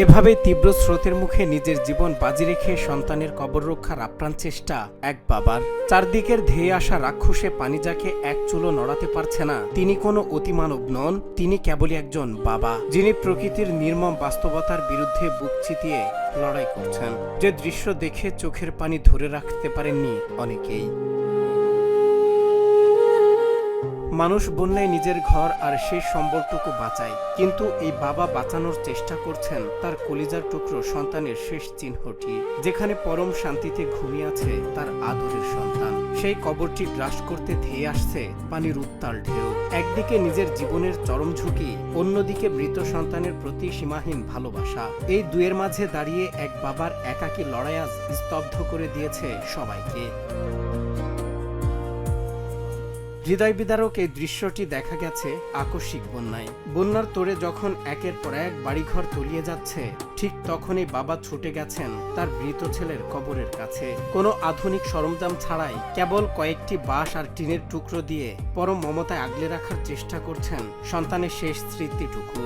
এভাবে তীব্র স্রোতের মুখে নিজের জীবন বাজি রেখে সন্তানের কবর রক্ষার আপ্রাণ চেষ্টা এক বাবার। চারদিকের ধেয়ে আসা রাক্ষসে পানি যাকে এক চুলো নড়াতে পারছে না, তিনি কোনো অতিমানব নন, তিনি কেবলই একজন বাবা, যিনি প্রকৃতির নির্মম বাস্তবতার বিরুদ্ধে বুক চিতিয়ে লড়াই করছেন। যে দৃশ্য দেখে চোখের পানি ধরে রাখতে পারেননি অনেকেই। মানুষ বন্যায় নিজের ঘর আর শেষ সম্বলটুকু বাঁচায়, কিন্তু এই বাবা বাঁচানোর চেষ্টা করছেন তার কলিজার টুকরো সন্তানের শেষ চিহ্নটি, যেখানে পরম শান্তিতে ঘুমিয়ে আছে তার আদরের সন্তান। সেই কবরটি গ্রাস করতে ধেয়ে আসছে পানির উত্তাল ঢেউ। একদিকে নিজের জীবনের চরম ঝুঁকি, অন্যদিকে মৃত সন্তানের প্রতি সীমাহীন ভালোবাসা। এই দুয়ের মাঝে দাঁড়িয়ে এক বাবার একাকী লড়াই আজ স্তব্ধ করে দিয়েছে সবাইকে। হৃদয় বিদারক এই দৃশ্যটি দেখা গেছে আকস্মিক বন্যায়। বন্যার তোড়ে যখন একের পর এক বাড়িঘর তলিয়ে যাচ্ছে, ঠিক তখনই বাবা ছুটে গেছেন তার মৃত ছেলের কবরের কাছে। কোনো আধুনিক সরঞ্জাম ছাড়াই কেবল কয়েকটি বাঁশ আর টিনের টুকরো দিয়ে পরম মমতায় আগলে রাখার চেষ্টা করছেন সন্তানের শেষ স্মৃতিটুকু।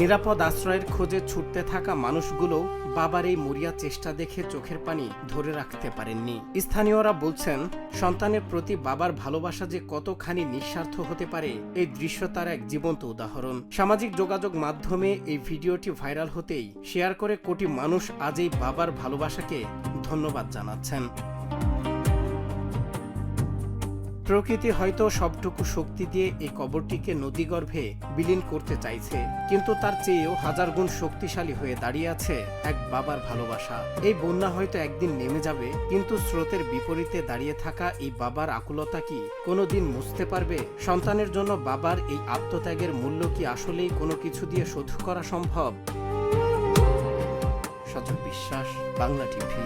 নিরাপদ আশ্রয়ের খোঁজে ছুটতে থাকা মানুষগুলো বাবার এই মরিয়া চেষ্টা দেখে চোখের পানি ধরে রাখতে পারেননি। স্থানীয়রা বলছেন, সন্তানের প্রতি বাবার ভালোবাসা যে কতখানি নিঃস্বার্থ হতে পারে, এই দৃশ্য তার এক জীবন্ত উদাহরণ। সামাজিক যোগাযোগ মাধ্যমে এই ভিডিওটি ভাইরাল হতেই শেয়ার করে কোটি মানুষ আজ এই বাবার ভালোবাসাকে ধন্যবাদ জানাচ্ছেন। প্রকৃতি হয়তো সবটুকু শক্তি দিয়ে এই কবরটিকে নদীগর্ভে বিলীন করতে চাইছে, কিন্তু তার চেয়েও হাজার গুণ শক্তিশালী হয়ে দাঁড়িয়ে আছে এক বাবার ভালোবাসা। এই বন্যা হয়তো একদিন নেমে যাবে, কিন্তু স্রোতের বিপরীতে দাঁড়িয়ে থাকা এই বাবার আকুলতা কি কোনোদিন মুছতে পারবে? সন্তানের জন্য বাবার এই আত্মত্যাগের মূল্য কি আসলেই কোনো কিছু দিয়ে শোধ করা সম্ভব? সজল বিশ্বাস, বাংলা টিভি।